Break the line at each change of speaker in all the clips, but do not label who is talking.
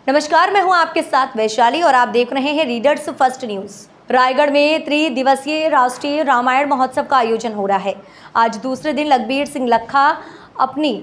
नमस्कार, मैं हूं आपके साथ वैशाली और आप देख रहे हैं रीडर्स फर्स्ट न्यूज। रायगढ़ में त्रिदिवसीय राष्ट्रीय रामायण महोत्सव का आयोजन हो रहा है। आज दूसरे दिन लखबीर सिंह लखा अपनी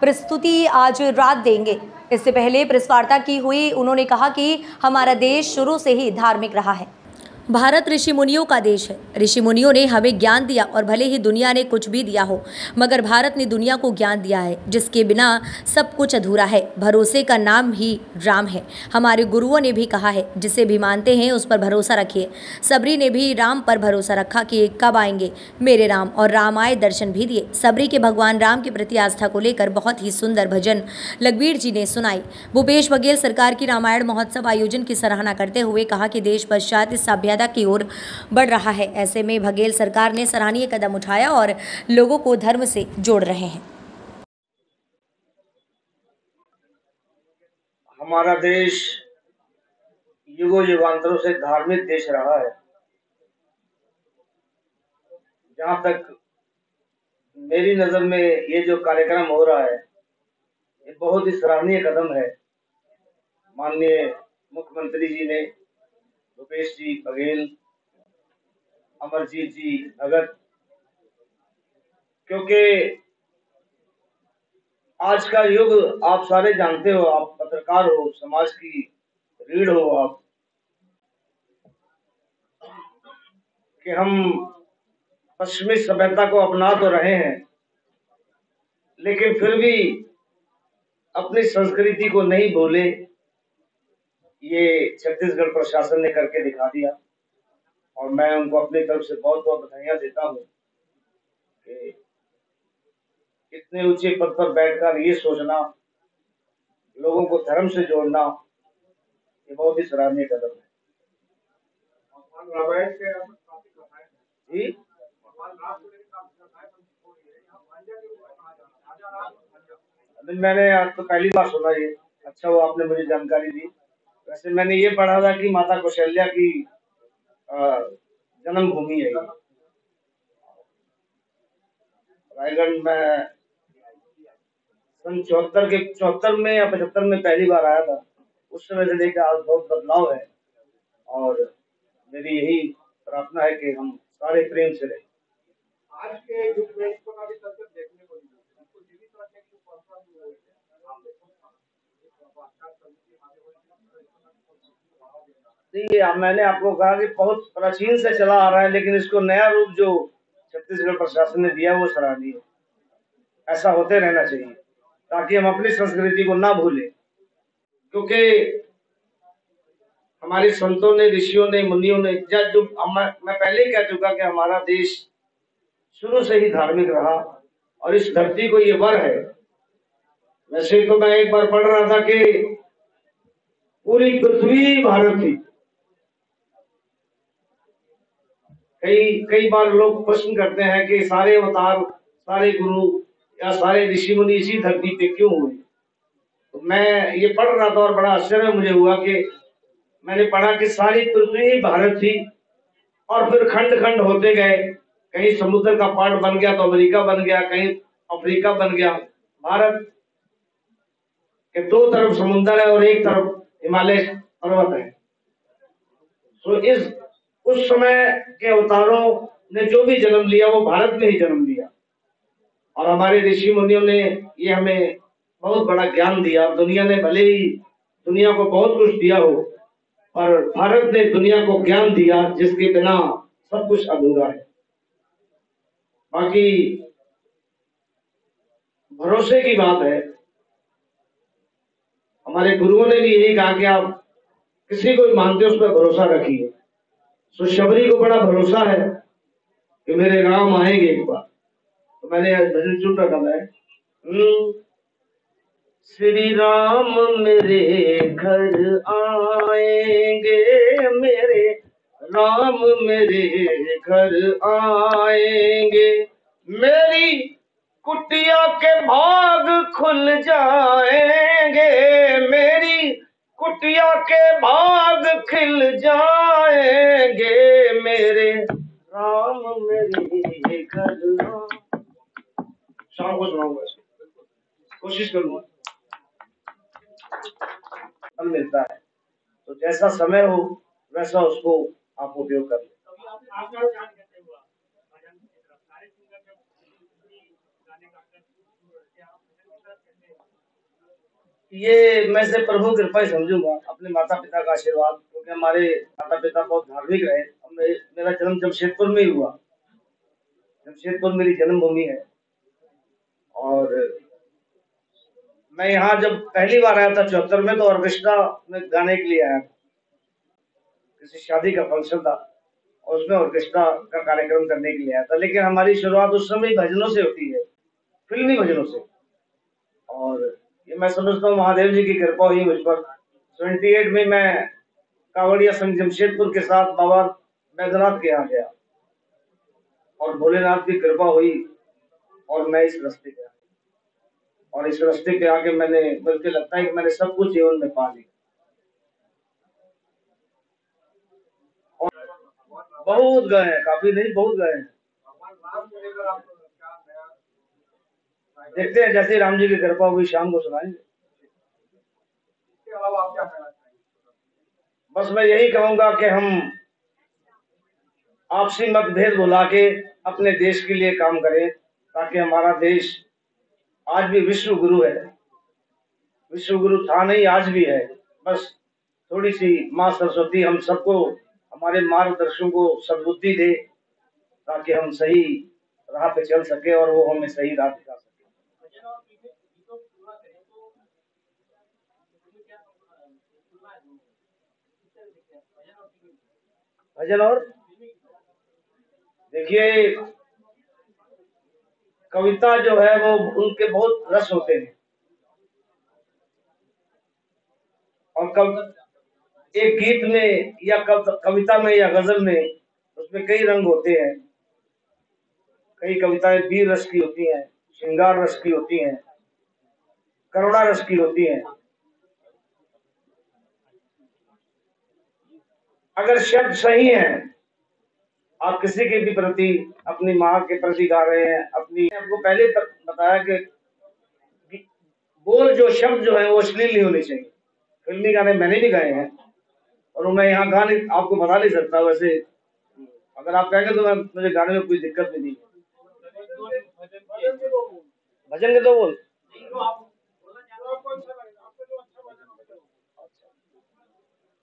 प्रस्तुति आज रात देंगे। इससे पहले प्रेस वार्ता की हुई उन्होंने कहा कि हमारा देश शुरू से ही धार्मिक रहा है। भारत ऋषि मुनियों का देश है। ऋषि मुनियों ने हमें ज्ञान दिया और भले ही दुनिया ने कुछ भी दिया हो, मगर भारत ने दुनिया को ज्ञान दिया है जिसके बिना सब कुछ अधूरा है। भरोसे का नाम ही राम है। हमारे गुरुओं ने भी कहा है, जिसे भी मानते हैं उस पर भरोसा रखिए। सबरी ने भी राम पर भरोसा रखा कि कब आएंगे मेरे राम, और राम आए, दर्शन भी दिए। सबरी के भगवान राम के प्रति आस्था को लेकर बहुत ही सुंदर भजन लखबीर जी ने सुनाई। भूपेश बघेल सरकार की रामायण महोत्सव आयोजन की सराहना करते हुए कहा कि देश पश्चात सभ्यता की ओर बढ़ रहा है। ऐसे में बघेल सरकार ने सराहनीय कदम उठाया और लोगों को धर्म से जोड़ रहे हैं।
हमारा देश युगों युगांतरों से धार्मिक देश रहा है। जहां तक मेरी नजर में ये जो कार्यक्रम हो रहा है, ये बहुत ही सराहनीय कदम है। माननीय मुख्यमंत्री जी ने, भूपेश जी बघेल, अमरजीत जी भगत, क्योंकि आज का युग आप सारे जानते हो, आप पत्रकार हो, समाज की रीढ़ हो आप, कि हम पश्चिमी सभ्यता को अपना तो रहे हैं, लेकिन फिर भी अपनी संस्कृति को नहीं भूले। ये छत्तीसगढ़ प्रशासन ने करके दिखा दिया और मैं उनको अपनी तरफ से बहुत बहुत बधाइयां देता हूँ कि इतने ऊंचे पद पर बैठकर ये सोचना, लोगों को धर्म से जोड़ना, ये बहुत ही सराहनीय कदम है जी। अभी मैंने आज तो पहली बार सुना ये। अच्छा वो आपने मुझे जानकारी दी। वैसे मैंने ये पढ़ा था कि माता कौशल्या की जन्मभूमि है रायगढ़ में। सन 74 में या 75 में पहली बार आया था। उस समय से लेकर आज बहुत बदलाव है और मेरी यही प्रार्थना है कि हम सारे प्रेम से रहें। आज के युग में इसको काफी कल्चर देखने को मिला है। इसको जीवित रखने की मैंने आपको कहा कि बहुत प्राचीन से चला आ रहा है, लेकिन इसको नया रूप जो छत्तीसगढ़ प्रशासन ने दिया वो सराहनीय है। ऐसा होते रहना चाहिए ताकि हम अपनी संस्कृति को ना भूलें, क्योंकि हमारे संतों ने, ऋषियों ने, मुनियों ने, जो मैं पहले ही कह चुका कि हमारा देश शुरू से ही धार्मिक रहा और इस धरती को ये वर है। वैसे तो मैं एक बार पढ़ रहा था कि पूरी पृथ्वी भारत थी। कई बार लोग प्रश्न करते हैं कि सारे अवतार, सारे गुरु या सारे ऋषि मुनि इसी धरती पे क्यों हुए। तो मैं ये पढ़ रहा था और बड़ा आश्चर्य मुझे हुआ कि मैंने पढ़ा कि सारी पृथ्वी भारत थी और फिर खंड खंड होते गए। कहीं समुद्र का पार्ट बन गया तो अमेरिका बन गया, कहीं अफ्रीका बन गया। भारत के दो तरफ समुद्र है और एक तरफ हिमालय पर्वत है। तो उस समय के अवतारों ने जो भी जन्म लिया वो भारत में ही जन्म लिया और हमारे ऋषि मुनियों ने ये हमें बहुत बड़ा ज्ञान दिया। दुनिया ने भले ही दुनिया को बहुत कुछ दिया हो, पर भारत ने दुनिया को ज्ञान दिया जिसके बिना सब कुछ अधूरा है। बाकी भरोसे की बात है। हमारे गुरुओं ने भी यही कहा कि आप किसी को भी मानते उस पर भरोसा रखिए। तो शबरी को बड़ा भरोसा है कि मेरे राम आएंगे एक बार। तो मैंने आज भजन चुन रखा है, श्री राम मेरे घर आएंगे, मेरे राम मेरे घर आएंगे, मेरी कुटिया के भाग खुल जाएंगे, मेरी कुटिया के भाग खिल जाएंगे, मेरे राम मेरे घर। शाम को सुनाऊंगा, कोशिश करूंगा। फल मिलता है। तो जैसा समय हो वैसा उसको आप उपयोग कर लें। ये मैं से प्रभु कृपा ही समझूंगा, अपने माता पिता का आशीर्वाद, क्योंकि हमारे माता पिता बहुत धार्मिक रहे। मेरा जन्म जमशेदपुर में ही हुआ। जमशेदपुर मेरी जन्मभूमि है। और मैं यहाँ जब पहली बार आया था 74 में, तो ऑर्केस्ट्रा में गाने के लिए आया था। किसी शादी का फंक्शन था और उसमें ऑर्केस्ट्रा का कार्यक्रम करने के लिए आया था। लेकिन हमारी शुरुआत उस समय भजनों से होती है, फिल्मी भजनों से। और ये मैं समझता हूँ महादेव जी की कृपा हुई मुझ पर। 78 में मैं कांवड़िया संघ जमशेदपुर के साथ बाबा बैद्यनाथ के यहाँ गया और भोलेनाथ की कृपा हुई और मैं इस रास्ते पे आया। और इस रास्ते पे आके मैंने, बल्कि लगता है कि मैंने सब कुछ जीवन में पा लिया। और बहुत गए हैं, काफी नहीं, बहुत गए हैं। देखते हैं, जैसे राम जी की कृपा हुई शाम को सुनाएंगे। बस मैं यही कहूंगा कि हम आपसी मतभेद भुला के अपने देश के लिए काम करें, ताकि हमारा देश आज भी विश्व गुरु है। विश्व गुरु था नहीं, आज भी है। बस थोड़ी सी माँ सरस्वती हम सबको, हमारे मार्गदर्शन को सद्बुद्धि दे, ताकि हम सही राह पे चल सके और वो हमें सही राह दिखा सके। भजन और देखिए, कविता जो है वो उनके बहुत रस होते हैं। और एक गीत में या कविता में या गजल में, उसमें कई रंग होते हैं। कई कविताएं वीर रस की होती हैं, श्रृंगार रस की होती हैं, करुणा रस की होती हैं। अगर शब्द सही हैं, आप किसी के भी प्रति, अपनी माँ के प्रति गा रहे हैं, अपनी, आपको पहले बताया कि बोल जो शब्द जो है वो अश्लील नहीं होने चाहिए। फिल्मी गाने मैंने भी गाए हैं और मैं यहाँ गाने आपको बता नहीं सकता। वैसे अगर आप कहेंगे तो मुझे गाने में कोई दिक्कत भी नहीं। भजन के दो बोल।